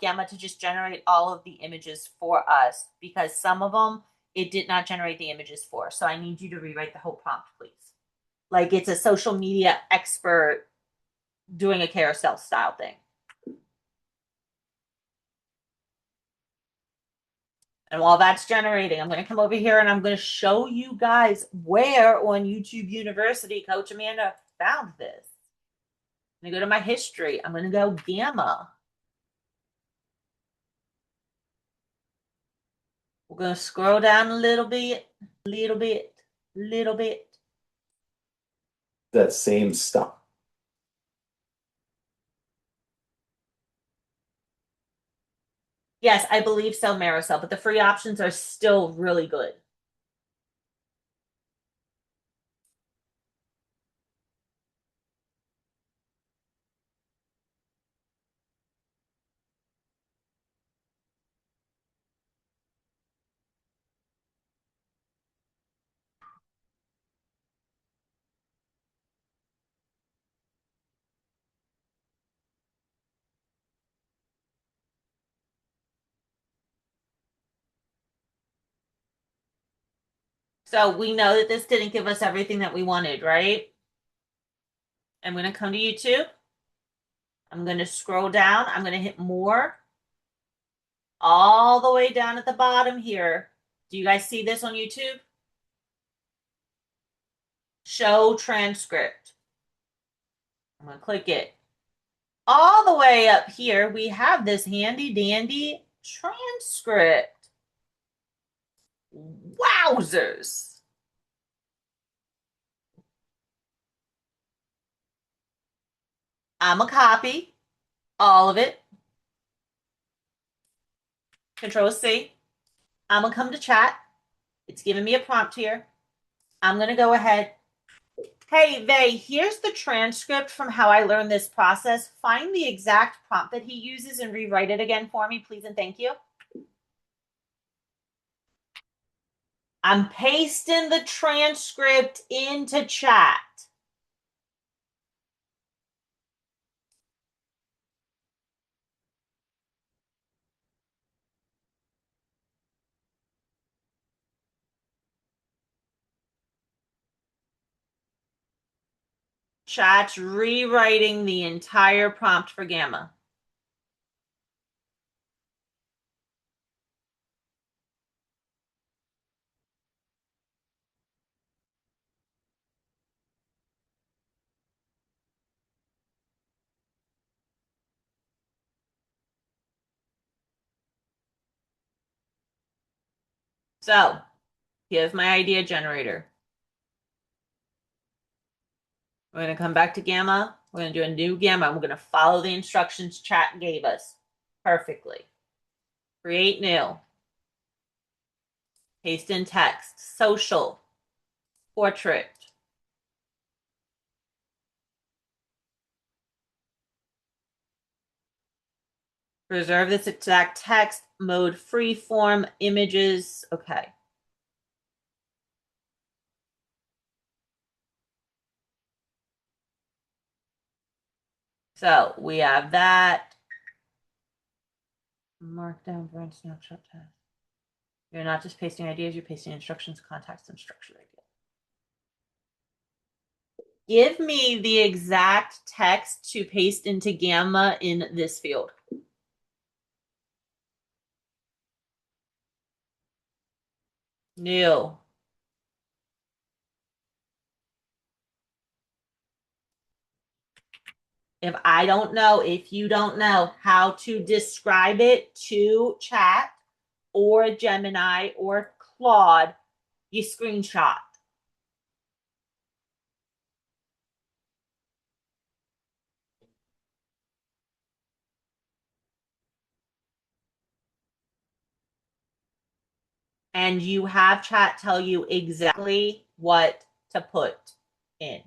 Gamma to just generate all of the images for us, because some of them it did not generate the images for. So I need you to rewrite the whole prompt, please. Like it's a social media expert doing a carousel style thing. And while that's generating, I'm going to come over here and I'm going to show you guys where on YouTube University Coach Amanda found this. I'm going to go to my history. I'm going to go Gamma. We're going to scroll down a little bit. That same stuff. Yes, I believe so, Marisol, but the free options are still really good. So we know that this didn't give us everything that we wanted, right? I'm going to come to YouTube. I'm going to scroll down. I'm going to hit more. All the way down at the bottom here. Do you guys see this on YouTube? Show transcript. I'm going to click it. All the way up here, we have this handy dandy transcript. Wowzers. I'm going to copy all of it. Control C. I'm going to come to chat. It's giving me a prompt here. I'm going to go ahead. Hey, here's the transcript from how I learned this process. Find the exact prompt that he uses and rewrite it again for me, please and thank you. I'm pasting the transcript into chat. Chat's rewriting the entire prompt for Gamma. So, here's my idea generator. We're going to come back to Gamma. We're going to do a new Gamma. We're going to follow the instructions chat gave us perfectly. Create new. Paste in text. Social. Portrait. Preserve this exact text. Mode freeform. Images. Okay. So we have that. Markdown, brand snapshot test. You're not just pasting ideas, you're pasting instructions, context, and structured ideas. Give me the exact text to paste into Gamma in this field. New. If I don't know, if you don't know how to describe it to chat or Gemini or Claude, you screenshot. And you have chat tell you exactly what to put in.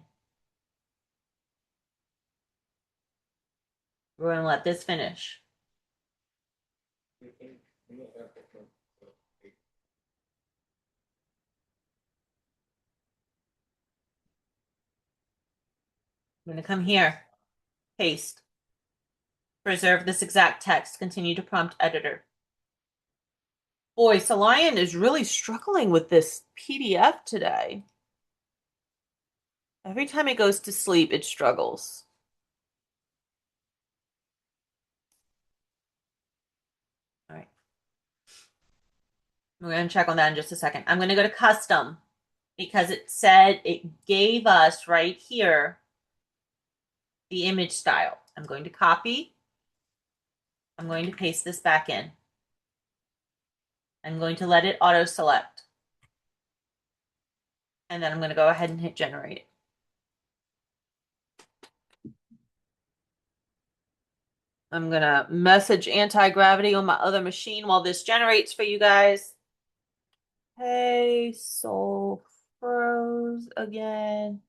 We're going to let this finish. I'm going to come here, paste, preserve this exact text, continue to prompt editor. Boy, Solion is really struggling with this PDF today. Every time it goes to sleep, it struggles. All right. We're going to check on that in just a second. I'm going to go to custom because it said it gave us right here the image style. I'm going to copy. I'm going to paste this back in. I'm going to let it auto select. And then I'm going to go ahead and hit generate. I'm going to message anti-gravity on my other machine while this generates for you guys. Hey, soul froze again.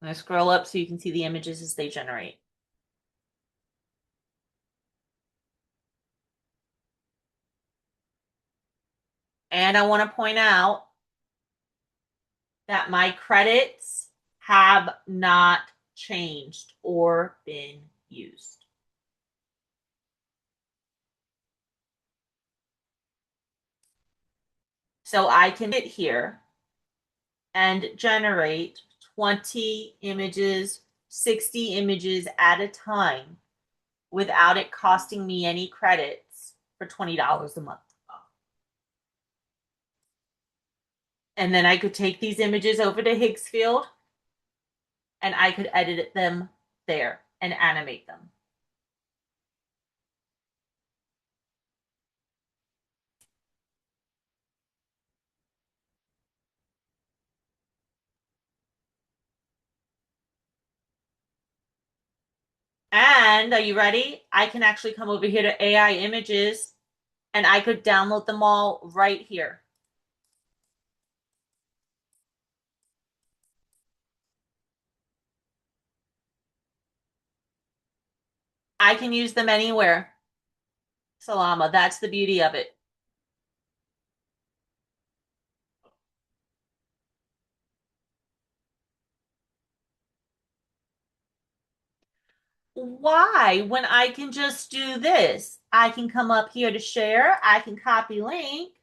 I'm going to scroll up so you can see the images as they generate. And I want to point out that my credits have not changed or been used. So I can hit here and generate 20 images, 60 images at a time without it costing me any credits for $20 a month. And then I could take these images over to Higgsfield and I could edit them there and animate them. And are you ready? I can actually come over here to AI images and I could download them all right here. I can use them anywhere. Salama, that's the beauty of it. Why? When I can just do this, I can come up here to share. I can copy link.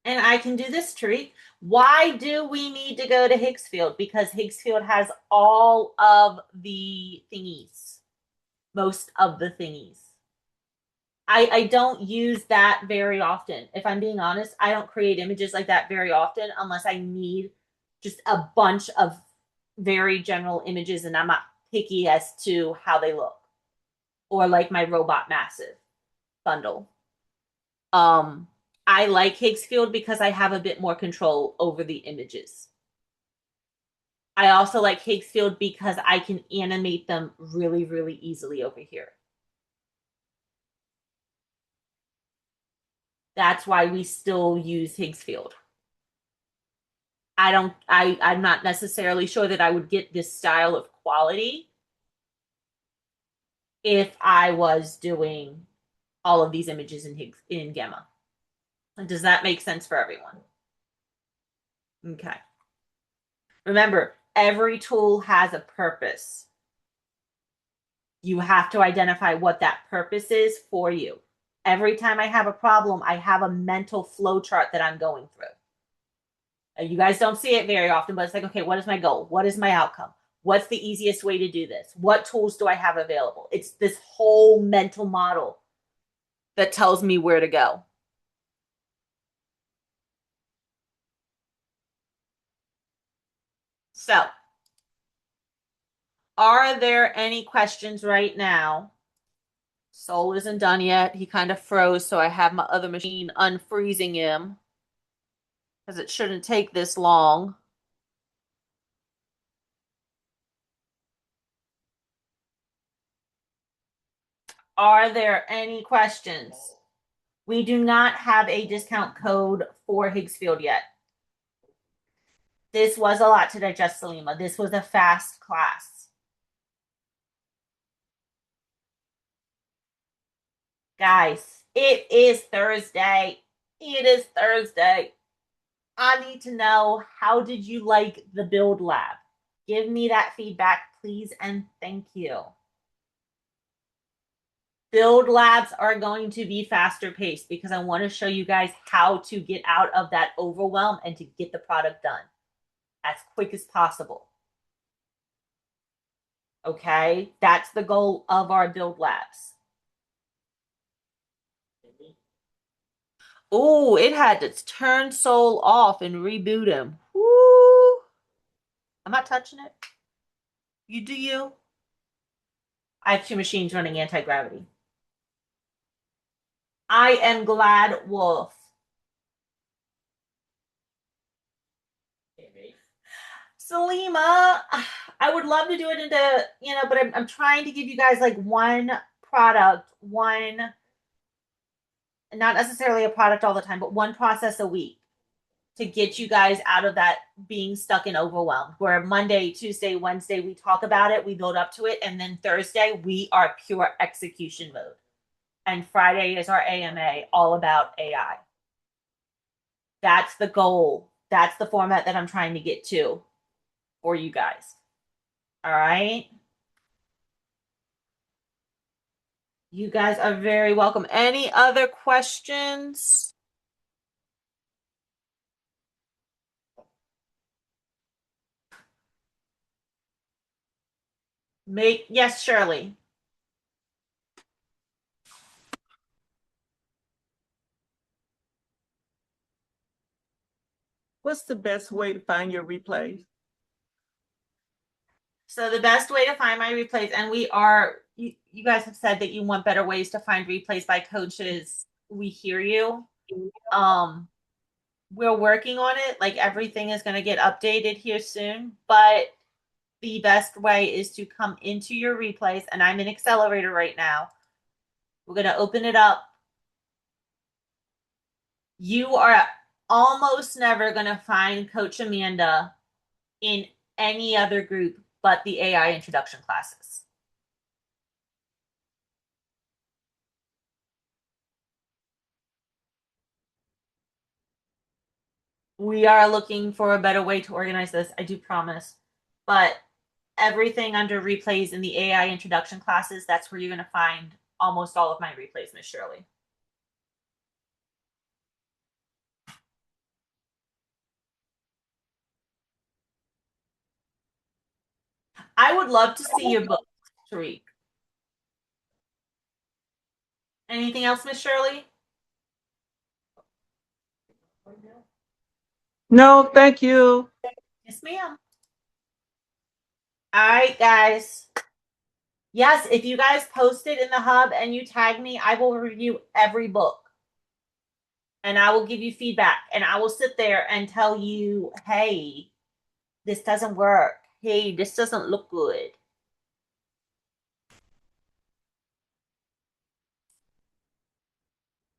And I can do this trick. Why do we need to go to Higgsfield? Because Higgsfield has all of the thingies, most of the thingies. I don't use that very often. If I'm being honest, I don't create images like that very often unless I need just a bunch of very general images and I'm not picky as to how they look. Or like my Robot Massive bundle. I like Higgsfield because I have a bit more control over the images. I also like Higgsfield because I can animate them really, really easily over here. That's why we still use Higgsfield. I'm not necessarily sure that I would get this style of quality if I was doing all of these images in Gamma. Does that make sense for everyone? Okay. Remember, every tool has a purpose. You have to identify what that purpose is for you. Every time I have a problem, I have a mental flow chart that I'm going through. You guys don't see it very often, but it's like, okay, what is my goal? What is my outcome? What's the easiest way to do this? What tools do I have available? It's this whole mental model that tells me where to go. So, are there any questions right now? Soul isn't done yet. He kind of froze, so I have my other machine unfreezing him because it shouldn't take this long. Are there any questions? We do not have a discount code for Higgsfield yet. This was a lot to digest, Salima. This was a fast class. Guys, it is Thursday. It is Thursday. I need to know, how did you like the build lab? Give me that feedback, please, and thank you. Build labs are going to be faster paced because I want to show you guys how to get out of that overwhelm and to get the product done as quick as possible. Okay, that's the goal of our build labs. Oh, it had to turn Soul off and reboot him. Woo! I'm not touching it. You do you. I have two machines running anti-gravity. I am glad, Wolf. Salima, I would love to do it into, but I'm trying to give you guys like one product, not necessarily a product all the time, but one process a week to get you guys out of that being stuck and overwhelmed. Where Monday, Tuesday, Wednesday, we talk about it, we build up to it, and then Thursday, we are pure execution mode. And Friday is our AMA, all about AI. That's the goal. That's the format that I'm trying to get to for you guys. All right. You guys are very welcome. Any other questions? Yes, Shirley. What's the best way to find your replays? So the best way to find my replays, and you guys have said that you want better ways to find replays by coaches. We hear you. We're working on it. Like, everything is going to get updated here soon, but the best way is to come into your replays, and I'm in Accelerator right now. We're going to open it up. You are almost never going to find Coach Amanda in any other group but the AI introduction classes. We are looking for a better way to organize this, I do promise. But everything under replays in the AI introduction classes, that's where you're going to find almost all of my replays, Miss Shirley. I would love to see your book, Tariq. Anything else, Miss Shirley? No, thank you. Yes, ma'am. All right, guys. Yes, if you guys post it in the hub and you tag me, I will review every book. And I will give you feedback. And I will sit there and tell you, hey, this doesn't work. Hey, this doesn't look good.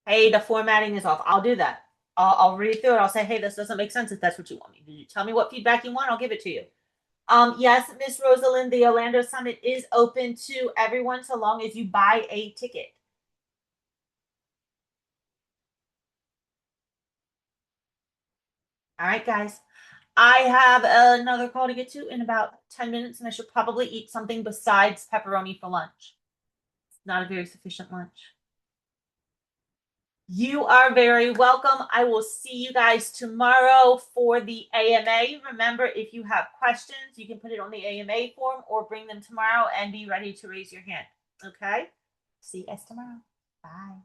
Hey, the formatting is off. I'll do that. I'll read through it. I'll say, hey, this doesn't make sense if that's what you want me to do. Tell me what feedback you want. I'll give it to you. Yes, Miss Rosalind, the Orlando Summit is open to everyone so long as you buy a ticket. All right, guys. I have another call to get to in about 10 minutes, and I should probably eat something besides pepperoni for lunch. It's not a very sufficient lunch. You are very welcome. I will see you guys tomorrow for the AMA. Remember, if you have questions, you can put it on the AMA form or bring them tomorrow and be ready to raise your hand. Okay? See you guys tomorrow. Bye.